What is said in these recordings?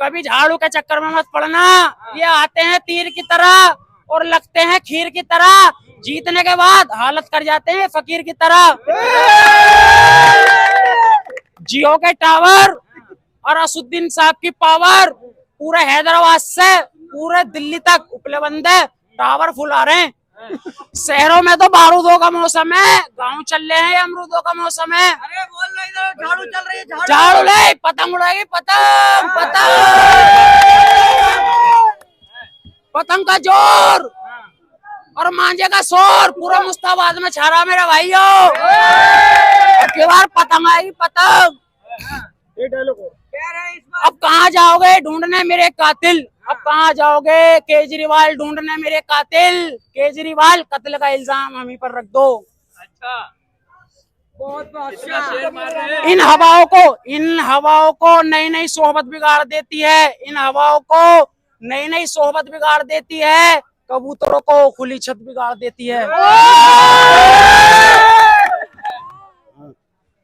कभी झाड़ू के चक्कर में मत पड़ना। ये आते हैं तीर की तरह और लगते हैं खीर की तरह, जीतने के बाद हालत कर जाते हैं फकीर की तरह। जियो के टावर और असुद्दीन साहब की पावर पूरे हैदराबाद से पूरे दिल्ली तक उपलब्ध है, टावर फुल आ रहे हैं। शहरों में तो बारूदों का मौसम है, गांव चल रहे हैं अमरूदों का मौसम है। अरे बोल रही झाड़ू चल रही है, झाड़ू ले, पतंग उड़ाएगी, पतंग पतंग पतंग का जोर और मांझे का शोर पूरा मुस्ताबाद में छा रहा मेरे भाइयों। अगली बार पतंग आएगी, पतंग। अब कहाँ जाओगे ढूंढने मेरे कातिल, अब कहाँ जाओगे केजरीवाल ढूंढने मेरे कातिल। केजरीवाल कत्ल का इल्जाम हम ही पर रख दो। अच्छा, बहुत इन हवाओं को नई नई सोहबत बिगाड़ देती है, इन हवाओं को नई नई सोहबत बिगाड़ देती है, कबूतरों को खुली छत बिगाड़ देती है।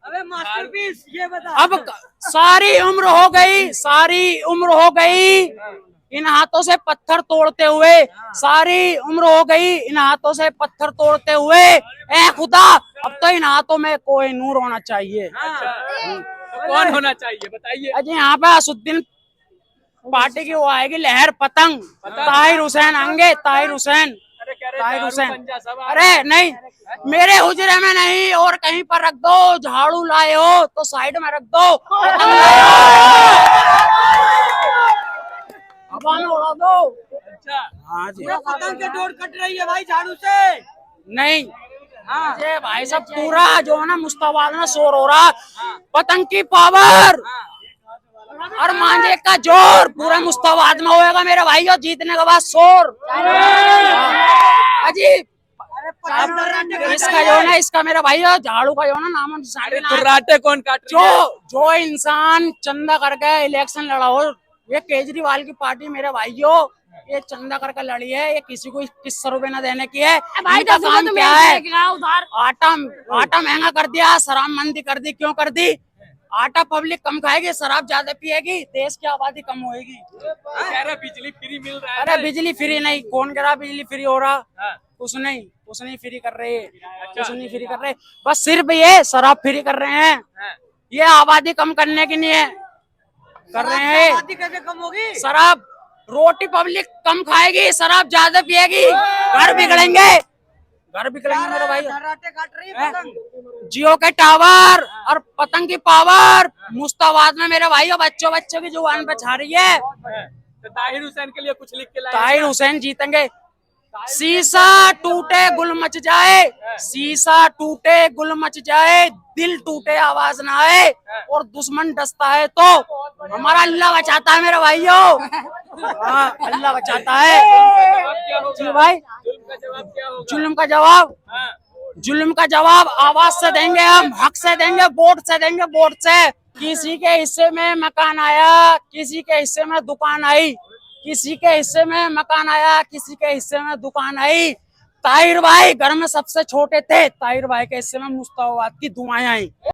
अबे मास्टरपीस ये बता। अब सारी उम्र हो गई, सारी उम्र हो गई इन हाथों से पत्थर तोड़ते हुए, सारी उम्र हो गई इन हाथों से पत्थर तोड़ते हुए। ए खुदा, अब तो इन हाथों में कोई नूर होना चाहिए। तो कौन होना चाहिए बताइए। अजी यहाँ पे असुद्दीन पार्टी की वो आएगी लहर पतंग, ताहिर हुसैन आएंगे, ताहिर हुसैन, ताहिर हुसैन। अरे नहीं, मेरे हुजरे में नहीं और कहीं पर रख दो। झाड़ू लाए हो तो साइड में रख दो, हवा में उड़ा दो। अच्छा, हाँ जी, पतंग के डोर कट रही है भाई झाड़ू से। नहीं ये भाई साहब पूरा जो है ना मुस्ताबाद में शोर हो रहा, पतंग की पावर और मांझे का जोर पूरा मुस्ताबाद में होएगा मेरे भाई। और जीतने के बाद शोर। अजी इसका जो ना, इसका मेरा भाई झाड़ू का जो ना नाम कुर्राटे कौन काट रही है? जो इंसान चंदा करके इलेक्शन लड़ा हो, ये केजरीवाल की पार्टी मेरे भाइयों, ये चंदा करके लड़ी है, ये किसी को 21 रुपए न देने की है। भाई का काम क्या है? आटा महंगा कर दिया, शराब मंदी कर दी। क्यों कर दी? आटा पब्लिक कम खाएगी, शराब ज्यादा पिएगी, देश की आबादी कम होएगी। बिजली फ्री मिल रहा है। अरे बिजली फ्री नहीं, कौन कह रहा बिजली फ्री हो रहा? कुछ नहीं फ्री कर रहे, कुछ नहीं फ्री कर रहे। बस सिर्फ ये शराब फ्री कर रहे हैं, ये आबादी कम करने के लिए कर रहे हैं। आबादी कैसे कम होगी? शराब, रोटी पब्लिक कम खाएगी, शराब ज्यादा पिएगी, घर बिगड़ेंगे, घर बिगड़ेंगे मेरे भाई। कुर्राटे काट रही है पतंग। जियो के टावर और पतंग की पावर मुस्ताबाद में मेरे भाई बच्चों की जुबान पे छा रही है। तो ताहिर हुसैन के लिए कुछ लिख के लाए? ताहिर हुसैन जीतेंगे। शीशा टूटे गुल मच जाए, शीशा टूटे गुल मच जाए, दिल टूटे आवाज ना आए, और दुश्मन डसता है तो हमारा अल्लाह बचाता है मेरे भाइयों। हाँ, अल्लाह बचाता है जी भाई। जुल्म का जवाब, जुल्म का जवाब आवाज से देंगे हम, हक से देंगे, वोट से देंगे, वोट से। किसी के हिस्से में मकान आया, किसी के हिस्से में दुकान आई, किसी के हिस्से में मकान आया, किसी के हिस्से में दुकान आई। ताहिर भाई घर में सबसे छोटे थे, ताहिर भाई के हिस्से में मुस्ताबाद की दुआएं आई।